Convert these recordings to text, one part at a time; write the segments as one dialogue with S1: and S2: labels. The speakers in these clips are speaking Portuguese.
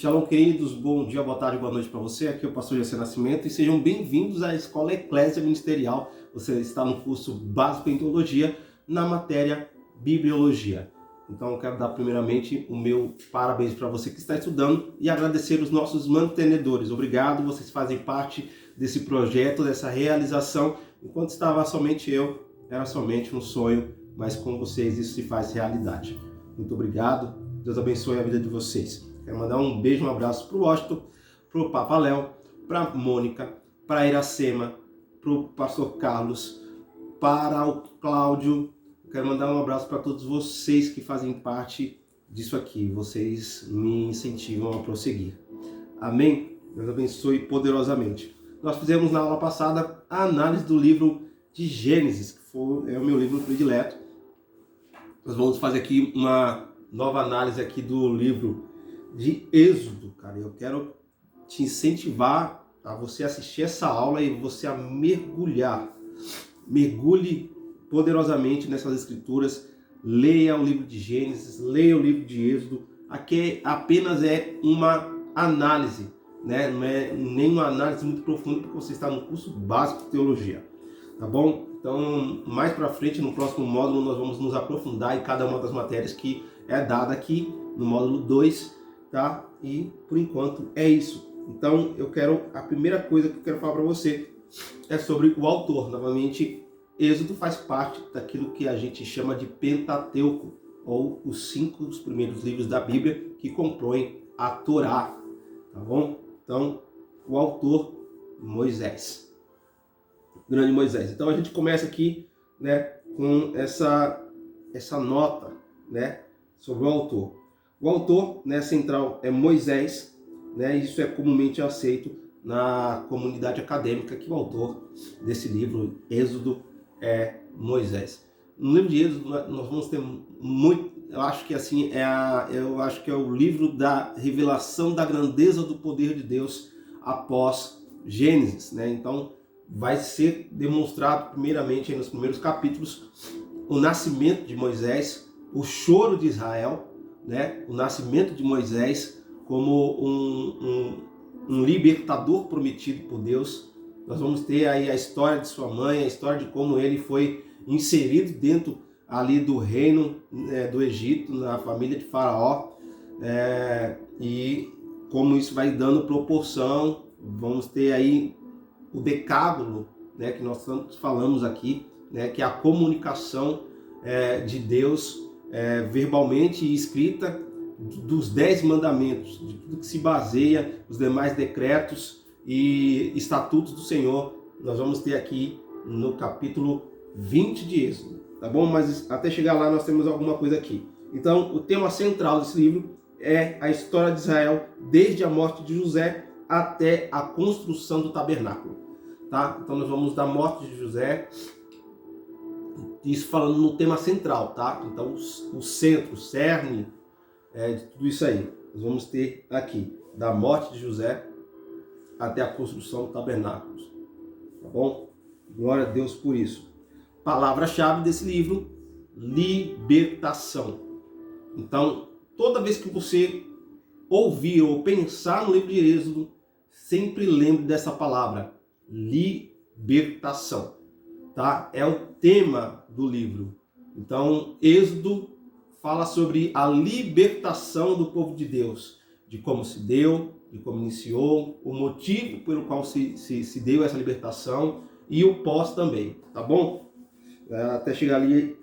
S1: Shalom, queridos, bom dia, boa tarde, boa noite para você. Aqui é o pastor José Nascimento e sejam bem-vindos à Escola Eclésia Ministerial. Você está no curso básico em teologia, na matéria Bibliologia. Então eu quero dar primeiramente o meu parabéns para você que está estudando e agradecer os nossos mantenedores. Obrigado, vocês fazem parte desse projeto, dessa realização. Enquanto estava somente eu, era somente um sonho, mas com vocês isso se faz realidade. Muito obrigado, Deus abençoe a vida de vocês. Quero mandar um beijo, um abraço para o Washington, para o Papa Léo, para a Mônica, para a Iracema, para o pastor Carlos, para o Cláudio. Quero mandar um abraço para todos vocês que fazem parte disso aqui. Vocês me incentivam a prosseguir. Amém? Deus abençoe poderosamente. Nós fizemos na aula passada a análise do livro de Gênesis, que é o meu livro predileto. Nós vamos fazer aqui uma nova análise aqui do livro de Êxodo, cara. Eu quero te incentivar a você assistir essa aula e você a mergulhar. Mergulhe poderosamente nessas escrituras. Leia o livro de Gênesis, leia o livro de Êxodo. Aqui apenas é uma análise, né? Não é nenhuma análise muito profunda, porque você está no curso básico de teologia, tá bom? Então, mais para frente, no próximo módulo, nós vamos nos aprofundar em cada uma das matérias que é dada aqui no módulo 2, tá? E por enquanto é isso. Então, a primeira coisa que eu quero falar para você é sobre o autor. Novamente, Êxodo faz parte daquilo que a gente chama de Pentateuco, ou os 5 primeiros livros da Bíblia que compõem a Torá, tá bom? Então, o autor, Moisés, grande Moisés. Então a gente começa aqui, né, com essa nota, né, sobre o autor. O autor, né, central é Moisés, né? Isso é comumente aceito na comunidade acadêmica que o autor desse livro, Êxodo, é Moisés. No livro de Êxodo nós vamos ter muito, eu acho que assim é o livro da revelação da grandeza do poder de Deus após Gênesis, né? Então vai ser demonstrado primeiramente nos primeiros capítulos o nascimento de Moisés, o choro de Israel, né? O nascimento de Moisés como um libertador prometido por Deus. Nós vamos ter aí a história de sua mãe, a história de como ele foi inserido dentro ali do reino, do Egito, na família de Faraó, e como isso vai dando proporção. Vamos ter aí o decálogo, né, que nós tanto falamos aqui, né, que é a comunicação de Deus verbalmente e escrita dos 10 mandamentos, de tudo que se baseia os demais decretos e estatutos do Senhor. Nós vamos ter aqui no capítulo 20 de Êxodo, tá bom? Mas até chegar lá nós temos alguma coisa aqui. Então o tema central desse livro é a história de Israel desde a morte de José até a construção do tabernáculo, tá? Então nós vamos da morte de José, isso falando no tema central, tá? Então o centro, o cerne de tudo isso aí, nós vamos ter aqui da morte de José até a construção do tabernáculo, tá bom? Glória a Deus por isso. Palavra-chave desse livro: libertação. Então, toda vez que você ouvir ou pensar no livro de Êxodo, sempre lembre dessa palavra, libertação, tá? É o tema do livro. Então, Êxodo fala sobre a libertação do povo de Deus, de como se deu, de como iniciou, o motivo pelo qual se deu essa libertação e o pós também, tá bom? Até chegar ali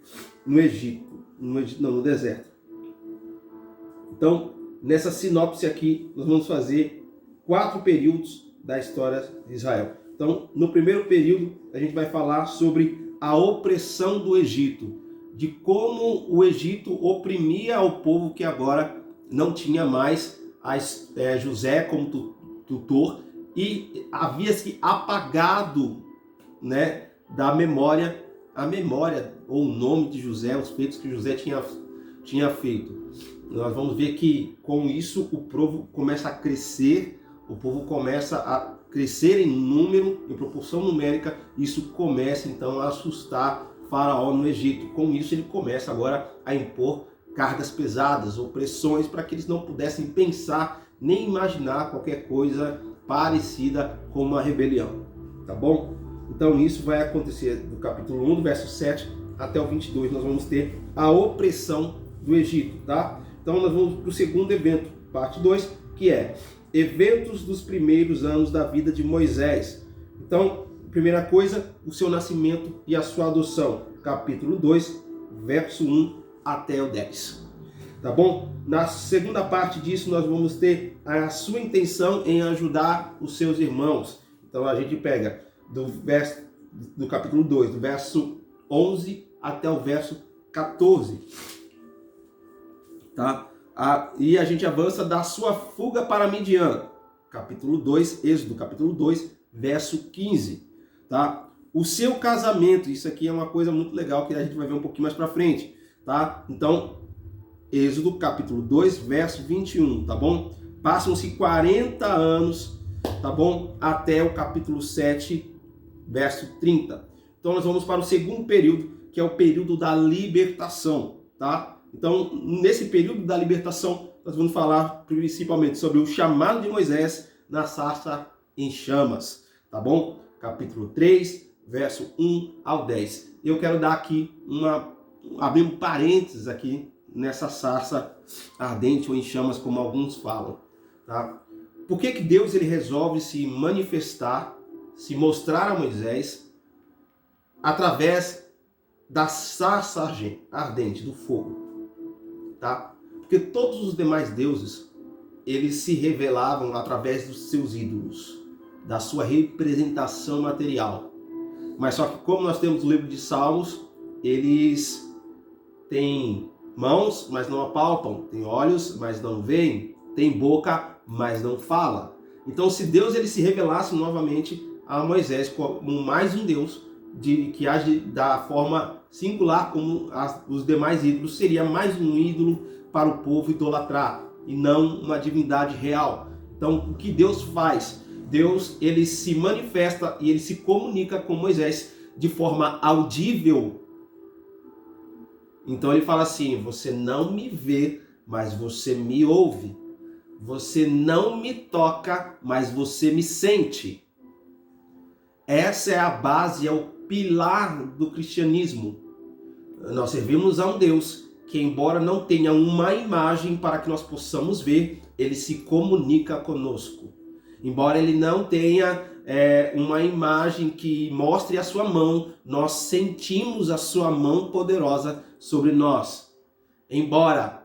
S1: no no deserto. Então, nessa sinopse aqui, nós vamos fazer 4 períodos da história de Israel. Então, no primeiro período, a gente vai falar sobre a opressão do Egito, de como o Egito oprimia o povo que agora não tinha mais José como tutor e havia se apagado, né, da memória a memória ou o nome de José, os feitos que José tinha feito. Nós vamos ver que com isso o povo começa a crescer, o povo começa a crescer em número, em proporção numérica. Isso começa então a assustar Faraó no Egito. Com isso ele começa agora a impor cargas pesadas, opressões, para que eles não pudessem pensar nem imaginar qualquer coisa parecida com uma rebelião, tá bom? Então isso vai acontecer do capítulo 1, do verso 7 até o 22, nós vamos ter a opressão do Egito, tá? Então nós vamos para o segundo evento, parte 2, que é eventos dos primeiros anos da vida de Moisés. Então, primeira coisa, o seu nascimento e a sua adoção, capítulo 2, verso 1 até o 10. Tá bom? Na segunda parte disso, nós vamos ter a sua intenção em ajudar os seus irmãos. Então a gente pega do capítulo 2, do verso 11 até o verso 14. Tá? E a gente avança da sua fuga para Midian, capítulo 2, Êxodo, capítulo 2, verso 15. Tá? O seu casamento, isso aqui é uma coisa muito legal que a gente vai ver um pouquinho mais para frente. Tá? Então, Êxodo, capítulo 2, verso 21, tá bom? Passam-se 40 anos, tá bom? Até o capítulo 7, verso 30. Então, nós vamos para o segundo período, que é o período da libertação, tá? Então, nesse período da libertação, nós vamos falar principalmente sobre o chamado de Moisés na sarça em chamas, tá bom? Capítulo 3, verso 1 ao 10. Eu quero dar aqui abrir um parênteses aqui nessa sarça ardente ou em chamas, como alguns falam, tá? Por que Deus ele resolve se manifestar, se mostrar a Moisés através da sarça ardente, do fogo, tá? Porque todos os demais deuses, eles se revelavam através dos seus ídolos, da sua representação material. Mas só que como nós temos o livro de Salmos, eles têm mãos, mas não apalpam, têm olhos, mas não veem, têm boca, mas não fala. Então, se Deus ele se revelasse novamente a Moisés como mais um Deus, que age da forma singular como os demais ídolos, seria mais um ídolo para o povo idolatrar, e não uma divindade real. Então, o que Deus faz? Deus ele se manifesta e ele se comunica com Moisés de forma audível. Então ele fala assim: você não me vê, mas você me ouve. Você não me toca, mas você me sente. Essa é a base, é o pilar do cristianismo. Nós servimos a um Deus que, embora não tenha uma imagem para que nós possamos ver, ele se comunica conosco. Embora ele não tenha uma imagem que mostre a sua mão, nós sentimos a sua mão poderosa sobre nós. Embora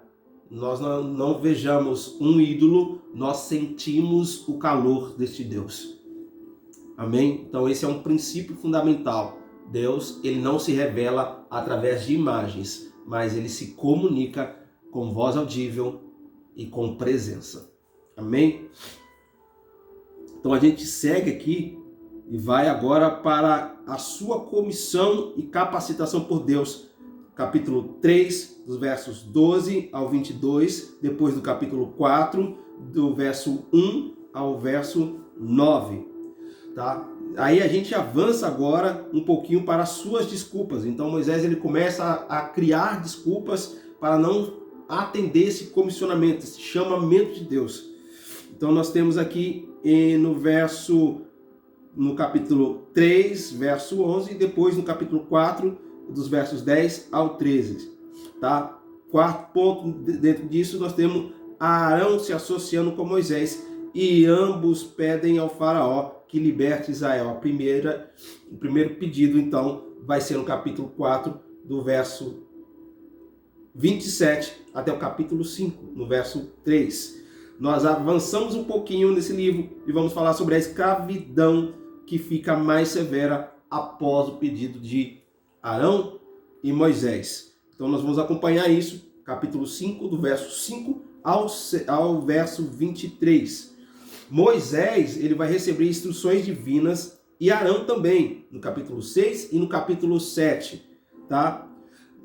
S1: nós não vejamos um ídolo, nós sentimos o calor deste Deus. Amém? Então esse é um princípio fundamental. Deus, ele não se revela através de imagens, mas ele se comunica com voz audível e com presença. Amém? Então a gente segue aqui e vai agora para a sua comissão e capacitação por Deus. Capítulo 3, dos versos 12 ao 22, depois do capítulo 4, do verso 1 ao verso 9. Tá? Aí a gente avança agora um pouquinho para as suas desculpas. Então Moisés ele começa a criar desculpas para não atender esse comissionamento, esse chamamento de Deus. Então nós temos aqui no capítulo 3, verso 11, e depois no capítulo 4, dos versos 10 ao 13. Tá? Quarto ponto dentro disso, nós temos Arão se associando com Moisés, e ambos pedem ao faraó que liberte Israel. O primeiro pedido, então, vai ser no capítulo 4, do verso 27 até o capítulo 5, no verso 3. Nós avançamos um pouquinho nesse livro e vamos falar sobre a escravidão que fica mais severa após o pedido de Arão e Moisés. Então nós vamos acompanhar isso, capítulo 5, do verso 5 ao verso 23. Moisés ele vai receber instruções divinas e Arão também, no capítulo 6 e no capítulo 7. Tá?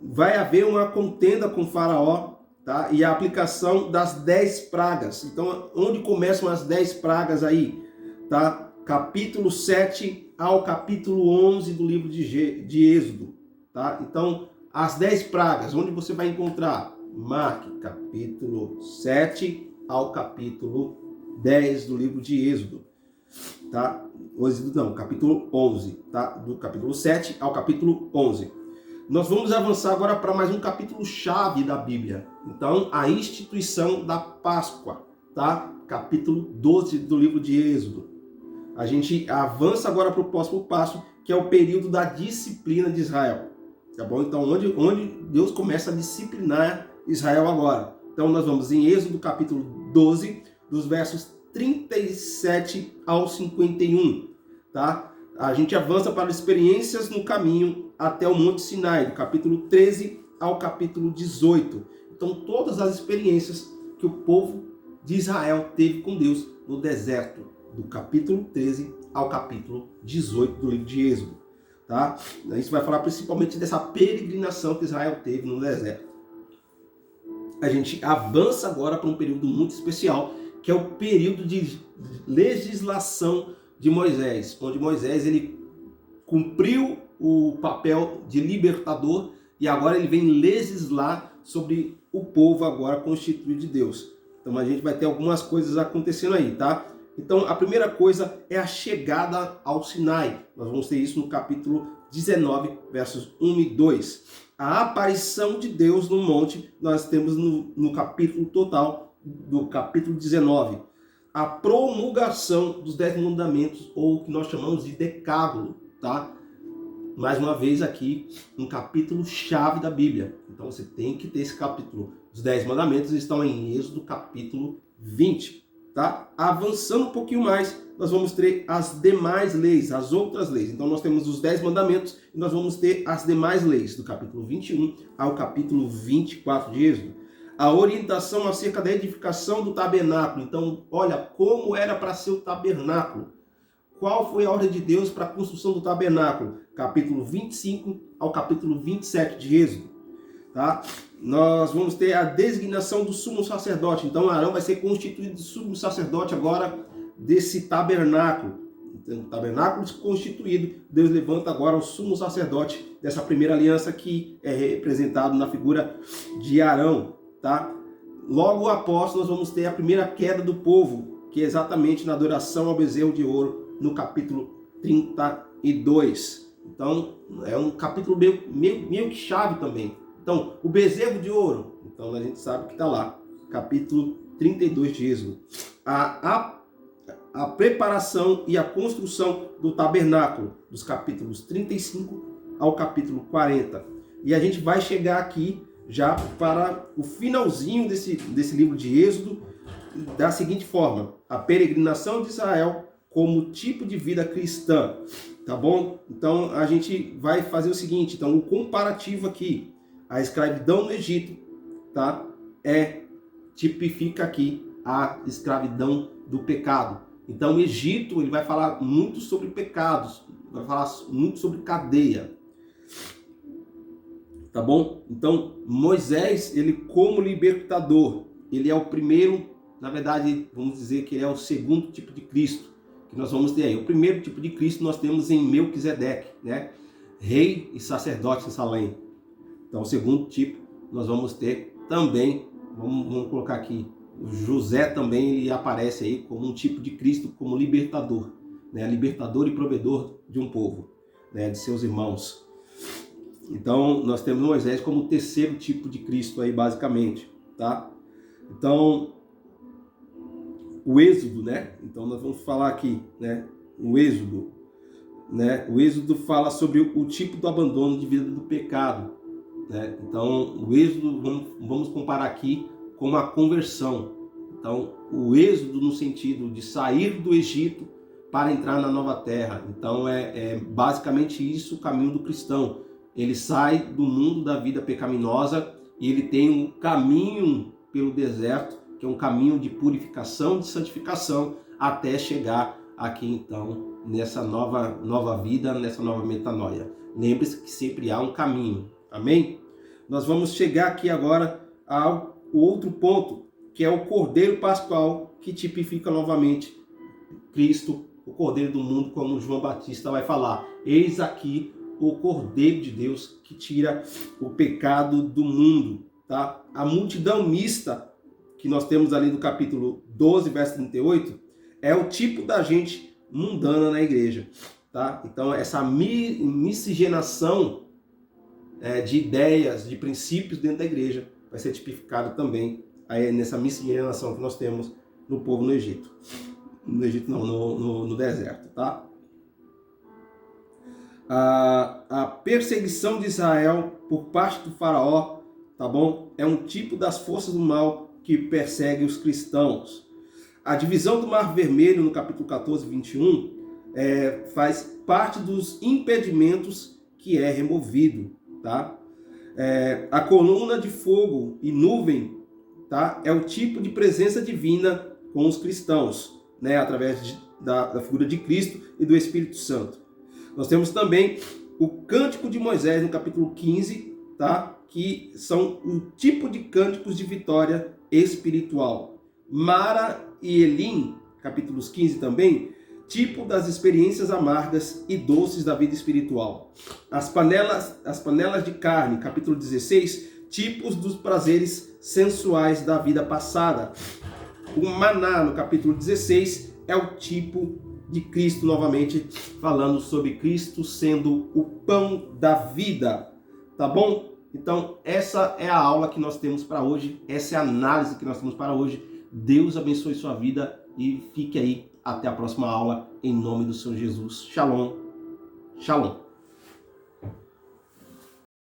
S1: Vai haver uma contenda com Faraó, tá? E a aplicação das 10 pragas. Então, onde começam as 10 pragas aí? Tá? Capítulo 7 ao capítulo 11 do livro de Êxodo. Tá? Então, as 10 pragas, onde você vai encontrar? Marque capítulo 7 ao capítulo 10 do livro de Êxodo, tá? Êxodo não, capítulo 11, tá? Do capítulo 7 ao capítulo 11. Nós vamos avançar agora para mais um capítulo chave da Bíblia. Então, a instituição da Páscoa, tá? Capítulo 12 do livro de Êxodo. A gente avança agora para o próximo passo, que é o período da disciplina de Israel. Tá bom? Então, onde Deus começa a disciplinar Israel agora. Então, nós vamos em Êxodo capítulo 12, dos versos 37 ao 51. Tá? A gente avança para experiências no caminho até o Monte Sinai, do capítulo 13 ao capítulo 18. Então, todas as experiências que o povo de Israel teve com Deus no deserto, do capítulo 13 ao capítulo 18 do livro de Êxodo. Tá? Isso vai falar principalmente dessa peregrinação que Israel teve no deserto. A gente avança agora para um período muito especial, que é o período de legislação de Moisés, onde Moisés ele cumpriu o papel de libertador e agora ele vem legislar sobre o povo agora constituído de Deus. Então a gente vai ter algumas coisas acontecendo aí, tá? Então a primeira coisa é a chegada ao Sinai. Nós vamos ter isso no capítulo 19, versos 1 e 2. A aparição de Deus no monte, nós temos no capítulo total do capítulo 19. A promulgação dos 10 mandamentos, ou o que nós chamamos de decálogo, tá? Mais uma vez aqui, um capítulo chave da Bíblia. Então você tem que ter esse capítulo. Os 10 mandamentos estão em Êxodo capítulo 20. Tá? Avançando um pouquinho mais, nós vamos ter as demais leis, as outras leis. Então nós temos os 10 mandamentos e nós vamos ter as demais leis, do capítulo 21 ao capítulo 24 de Êxodo. A orientação acerca da edificação do tabernáculo. Então, olha, como era para ser o tabernáculo. Qual foi a ordem de Deus para a construção do tabernáculo? Capítulo 25 ao capítulo 27 de Êxodo. Tá? Nós vamos ter a designação do sumo sacerdote. Então Arão vai ser constituído de sumo sacerdote agora desse tabernáculo. Então, o tabernáculo constituído, Deus levanta agora o sumo sacerdote dessa primeira aliança que é representado na figura de Arão. Tá? Logo após nós vamos ter a primeira queda do povo, que é exatamente na adoração ao bezerro de ouro, no capítulo 32. Então é um capítulo meio que chave também. Então, o bezerro de ouro, então a gente sabe que está lá, capítulo 32 de Êxodo. A preparação e a construção do tabernáculo, dos capítulos 35 ao capítulo 40. E a gente vai chegar aqui já para o finalzinho desse livro de Êxodo, da seguinte forma: a peregrinação de Israel como tipo de vida cristã. Tá bom? Então, a gente vai fazer o seguinte, então, o comparativo aqui. A escravidão no Egito, tá? Tipifica aqui a escravidão do pecado. Então, o Egito ele vai falar muito sobre pecados, vai falar muito sobre cadeia. Tá bom? Então, Moisés, ele como libertador, ele é o primeiro, na verdade, vamos dizer que ele é o segundo tipo de Cristo que nós vamos ter aí. O primeiro tipo de Cristo nós temos em Melquisedeque, né? Rei e sacerdote em Salém. Então, o segundo tipo, nós vamos ter também, vamos colocar aqui, o José também ele aparece aí como um tipo de Cristo, como libertador, né? Libertador e provedor de um povo, né? De seus irmãos. Então, nós temos Moisés como o terceiro tipo de Cristo aí, basicamente, tá? Então, o Êxodo, né? Então, nós vamos falar aqui, né? O Êxodo, né? O Êxodo fala sobre o tipo do abandono de vida do pecado. Então, o Êxodo, vamos comparar aqui com a conversão. Então, o Êxodo no sentido de sair do Egito para entrar na nova terra. Então, é basicamente isso o caminho do cristão. Ele sai do mundo da vida pecaminosa e ele tem um caminho pelo deserto, que é um caminho de purificação, de santificação, até chegar aqui, então, nessa nova vida, nessa nova metanoia. Lembre-se que sempre há um caminho. Amém? Nós vamos chegar aqui agora ao outro ponto, que é o Cordeiro Pascual, que tipifica novamente Cristo, o Cordeiro do mundo, como João Batista vai falar. Eis aqui o Cordeiro de Deus que tira o pecado do mundo. Tá? A multidão mista que nós temos ali do capítulo 12, verso 38, é o tipo da gente mundana na igreja, tá? Então, essa miscigenação de ideias, de princípios dentro da igreja vai ser tipificado também aí nessa miscigenação que nós temos no povo no Egito. No Egito não, no deserto, tá? A perseguição de Israel por parte do faraó, tá bom? É um tipo das forças do mal que persegue os cristãos. A divisão do Mar Vermelho, no capítulo 14, 21, faz parte dos impedimentos que é removido, tá? A coluna de fogo e nuvem, tá? É o tipo de presença divina com os cristãos, né? Através da figura de Cristo e do Espírito Santo. Nós temos também o Cântico de Moisés, no capítulo 15, tá? Que são um tipo de cânticos de vitória espiritual. Mara e Elim, capítulos 15 também, tipo das experiências amargas e doces da vida espiritual. As panelas de carne, capítulo 16, tipos dos prazeres sensuais da vida passada. O maná, no capítulo 16, é o tipo de Cristo, novamente falando sobre Cristo sendo o pão da vida, tá bom? Então, essa é a aula que nós temos para hoje, essa é a análise que nós temos para hoje. Deus abençoe sua vida e fique aí até a próxima aula, em nome do Senhor Jesus. Shalom, shalom.